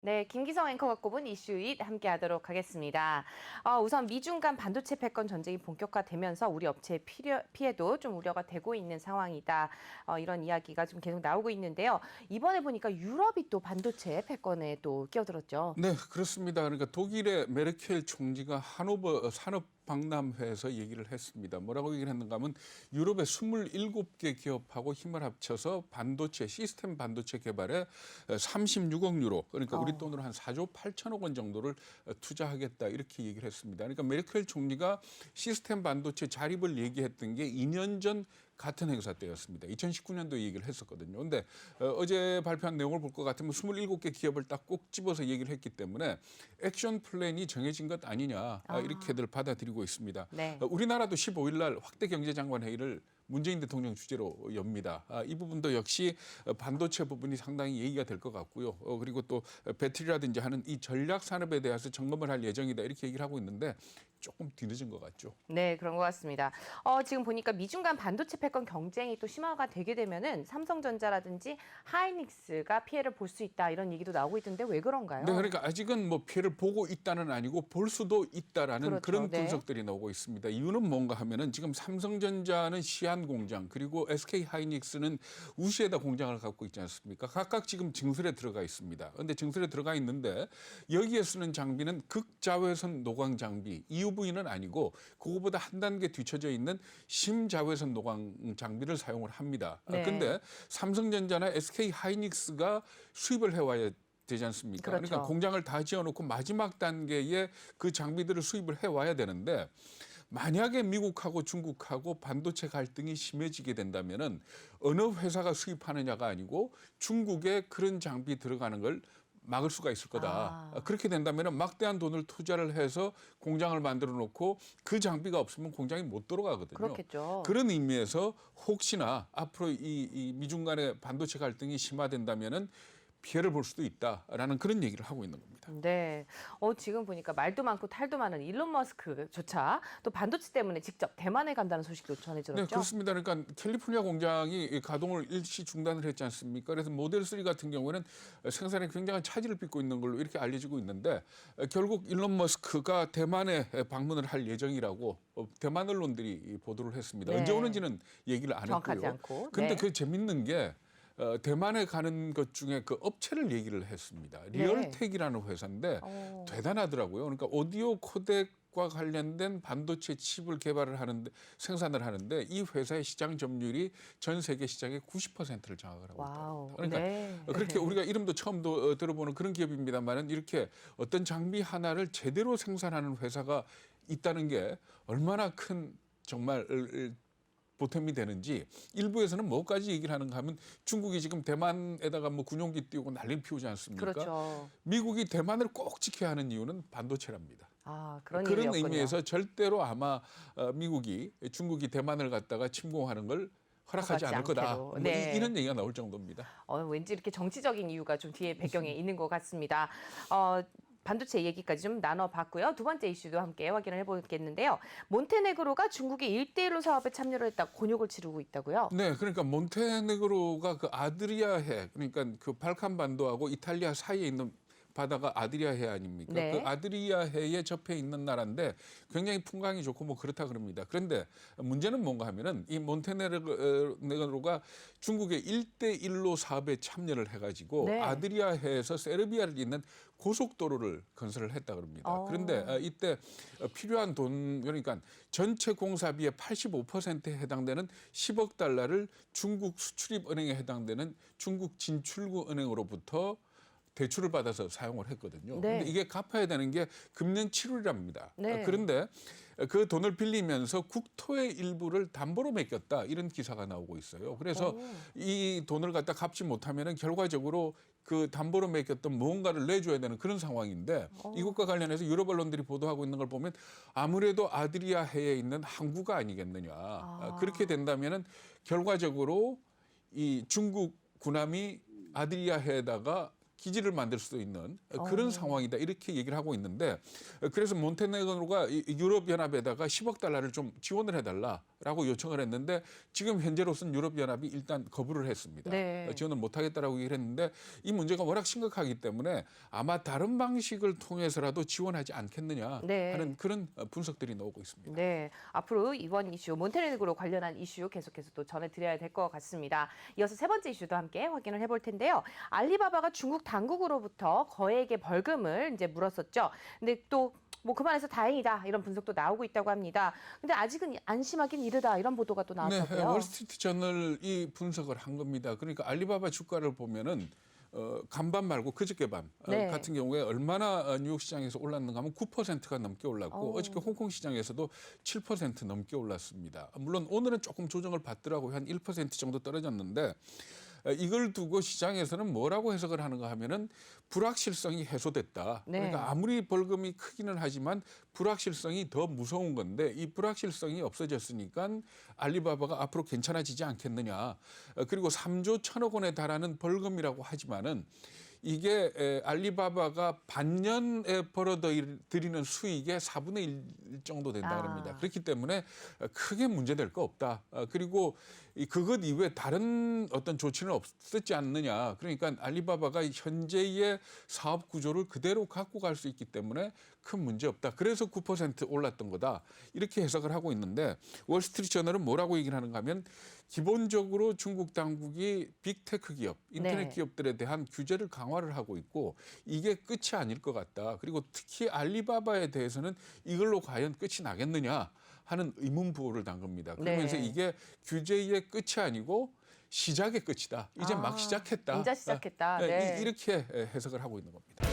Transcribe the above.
네, 김기성 앵커가 꼽은 이슈잇 함께하도록 하겠습니다. 우선 미중 간 반도체 패권 전쟁이 본격화되면서 우리 업체의 피해도 좀 우려가 되고 있는 상황이다. 이런 이야기가 좀 계속 나오고 있는데요. 이번에 보니까 유럽이 또 반도체 패권에 또 끼어들었죠. 네, 그렇습니다. 그러니까 독일의 메르켈 총리가 하노버 산업 박람회에서 얘기를 했습니다. 뭐라고 얘기를 했는가 하면 유럽의 27개 기업하고 힘을 합쳐서 반도체, 시스템 반도체 개발에 36억 유로, 그러니까 우리 돈으로 한 4조 8천억 원 정도를 투자하겠다 이렇게 얘기를 했습니다. 그러니까 메르켈 총리가 시스템 반도체 자립을 얘기했던 게 2년 전 같은 행사 때였습니다. 2019년도에 얘기를 했었거든요. 그런데 어제 발표한 내용을 볼 것 같으면 27개 기업을 딱 꼭 집어서 얘기를 했기 때문에 액션 플랜이 정해진 것 아니냐 이렇게들 받아들이고 있습니다. 네. 우리나라도 15일 날 확대 경제장관 회의를 문재인 대통령 주재로 엽니다. 이 부분도 역시 반도체 부분이 상당히 얘기가 될 것 같고요. 그리고 또 배터리라든지 하는 이 전략 산업에 대해서 점검을 할 예정이다 이렇게 얘기를 하고 있는데 조금 뒤늦은 것 같죠. 네, 그런 것 같습니다. 지금 보니까 미중 간 반도체 패권 경쟁이 또 심화가 되게 되면은 삼성전자라든지 하이닉스가 피해를 볼 수 있다 이런 얘기도 나오고 있던데 왜 그런가요? 네, 그러니까 아직은 뭐 피해를 보고 있다는 아니고 볼 수도 있다라는 그렇죠. 그런 네. 분석들이 나오고 있습니다. 이유는 뭔가 하면은 지금 삼성전자는 시안 공장 그리고 SK 하이닉스는 우시에다 공장을 갖고 있지 않습니까? 각각 지금 증설에 들어가 있습니다. 그런데 증설에 들어가 있는데 여기에 쓰는 장비는 극자외선 노광 장비, EUV는 아니고 그거보다 한 단계 뒤쳐져 있는 심자외선 노광 장비를 사용을 합니다. 그런데 네. 삼성전자나 SK 하이닉스가 수입을 해와야 되지 않습니까? 그렇죠. 그러니까 공장을 다 지어놓고 마지막 단계에 그 장비들을 수입을 해와야 되는데 만약에 미국하고 중국하고 반도체 갈등이 심해지게 된다면은 어느 회사가 수입하느냐가 아니고 중국에 그런 장비 들어가는 걸 막을 수가 있을 거다. 그렇게 된다면 막대한 돈을 투자를 해서 공장을 만들어 놓고 그 장비가 없으면 공장이 못 돌아가거든요. 그렇겠죠. 그런 의미에서 혹시나 앞으로 이 미중 간의 반도체 갈등이 심화된다면은 피해를 볼 수도 있다라는 그런 얘기를 하고 있는 겁니다. 네. 지금 보니까 말도 많고 탈도 많은 일론 머스크조차 또 반도체 때문에 직접 대만에 간다는 소식도 전해졌죠. 네, 그렇습니다. 그러니까 캘리포니아 공장이 가동을 일시 중단을 했지 않습니까? 그래서 모델 3 같은 경우에는 생산에 굉장한 차질을 빚고 있는 걸로 이렇게 알려지고 있는데 결국 일론 머스크가 대만에 방문을 할 예정이라고 대만 언론들이 보도를 했습니다. 네. 언제 오는지는 얘기를 안 정확하지 했고요. 않고. 그런데 네. 그 재밌는 게 대만에 가는 것 중에 그 업체를 얘기를 했습니다. 리얼텍이라는 회사인데 대단하더라고요. 그러니까 오디오 코덱과 관련된 반도체 칩을 개발을 하는데 생산을 하는데 이 회사의 시장 점유율이 전 세계 시장의 90%를 장악을 하고 와우. 있다. 그러니까 네. 그렇게 우리가 이름도 처음 들어보는 그런 기업입니다만은 이렇게 어떤 장비 하나를 제대로 생산하는 회사가 있다는 게 얼마나 큰 정말 보탬이 되는지 일부에서는 뭐까지 얘기를 하는가 하면 중국이 지금 대만에다가 뭐 군용기 띄우고 난리를 피우지 않습니까? 그렇죠. 미국이 대만을 꼭 지켜야 하는 이유는 반도체랍니다. 그런 그런 의미였군요. 의미에서 절대로 아마 미국이 중국이 대만을 갖다가 침공하는 걸 허락하지 않을 거다. 않게도. 뭐 네. 이런 얘기가 나올 정도입니다. 왠지 이렇게 정치적인 이유가 좀 뒤에 배경에 있는 것 같습니다. 반도체 얘기까지 좀 나눠봤고요. 두 번째 이슈도 함께 확인을 해보겠는데요. 몬테네그로가 중국의 1대1로 사업에 참여를 했다 곤욕을 치르고 있다고요? 네, 그러니까 몬테네그로가 그 아드리아해, 그러니까 그 발칸 반도하고 이탈리아 사이에 있는 바다가 아드리아해 아닙니까? 네. 그 아드리아해에 접해 있는 나라인데 굉장히 풍광이 좋고 뭐 그렇다 그럽니다. 그런데 문제는 뭔가 하면은 이 몬테네그로가 중국의 1대1로 사업에 참여를 해가지고 네. 아드리아해에서 세르비아를 잇는 고속도로를 건설을 했다 그럽니다. 그런데 이때 필요한 돈, 그러니까 전체 공사비의 85%에 해당되는 10억 달러를 중국 수출입은행에 해당되는 중국 진출구은행으로부터 대출을 받아서 사용을 했거든요. 네. 그런데 이게 갚아야 되는 게 금년 7월이랍니다. 네. 그런데 그 돈을 빌리면서 국토의 일부를 담보로 맡겼다 이런 기사가 나오고 있어요. 그래서 이 돈을 갖다 갚지 못하면 결과적으로 그 담보로 맡겼던 무언가를 내줘야 되는 그런 상황인데 이것과 관련해서 유럽 언론들이 보도하고 있는 걸 보면 아무래도 아드리아해에 있는 항구가 아니겠느냐. 그렇게 된다면 결과적으로 이 중국 군함이 아드리아해에다가 기지를 만들 수도 있는 그런 상황이다 이렇게 얘기를 하고 있는데 그래서 몬테네그로가 유럽연합에다가 10억 달러를 좀 지원을 해달라 라고 요청을 했는데 지금 현재로서는 유럽연합이 일단 거부를 했습니다. 네. 지원을 못하겠다라고 얘기를 했는데 이 문제가 워낙 심각하기 때문에 아마 다른 방식을 통해서라도 지원하지 않겠느냐 네. 하는 그런 분석들이 나오고 있습니다. 네, 앞으로 이번 이슈 몬테네그로 관련한 이슈 계속해서 또 전해드려야 될 것 같습니다. 이어서 세 번째 이슈도 함께 확인을 해볼 텐데요. 알리바바가 중국 당국으로부터 거액의 벌금을 이제 물었었죠. 근데 또 뭐 그만해서 다행이다 이런 분석도 나오고 있다고 합니다. 근데 아직은 안심하긴 이르다 이런 보도가 또 나왔다고요. 네, 월스트리트 저널이 분석을 한 겁니다. 그러니까 알리바바 주가를 보면은 간밤 말고 그저께 밤 네. 같은 경우에 얼마나 뉴욕 시장에서 올랐는가 하면 9%가 넘게 올랐고 오. 어저께 홍콩 시장에서도 7% 넘게 올랐습니다. 물론 오늘은 조금 조정을 받더라고요. 한 1% 정도 떨어졌는데 이걸 두고 시장에서는 뭐라고 해석을 하는가 하면은 불확실성이 해소됐다. 네. 그러니까 아무리 벌금이 크기는 하지만 불확실성이 더 무서운 건데 이 불확실성이 없어졌으니까 알리바바가 앞으로 괜찮아지지 않겠느냐. 그리고 3조 1천억 원에 달하는 벌금이라고 하지만은 이게 알리바바가 반년에 벌어들이는 수익의 4분의 1 정도 된다 그럽니다. 그렇기 때문에 크게 문제될 거 없다. 그리고 그것 이외에 다른 어떤 조치는 없었지 않느냐. 그러니까 알리바바가 현재의 사업 구조를 그대로 갖고 갈 수 있기 때문에 큰 문제 없다. 그래서 9% 올랐던 거다. 이렇게 해석을 하고 있는데 월스트리트 저널은 뭐라고 얘기를 하는가 하면 기본적으로 중국 당국이 빅테크 기업, 인터넷 네. 기업들에 대한 규제를 강화를 하고 있고 이게 끝이 아닐 것 같다. 그리고 특히 알리바바에 대해서는 이걸로 과연 끝이 나겠느냐 하는 의문부호를 단 겁니다. 그러면서 네. 이게 규제의 끝이 아니고 시작의 끝이다. 이제 막 시작했다. 이제 시작했다. 네. 이렇게 해석을 하고 있는 겁니다.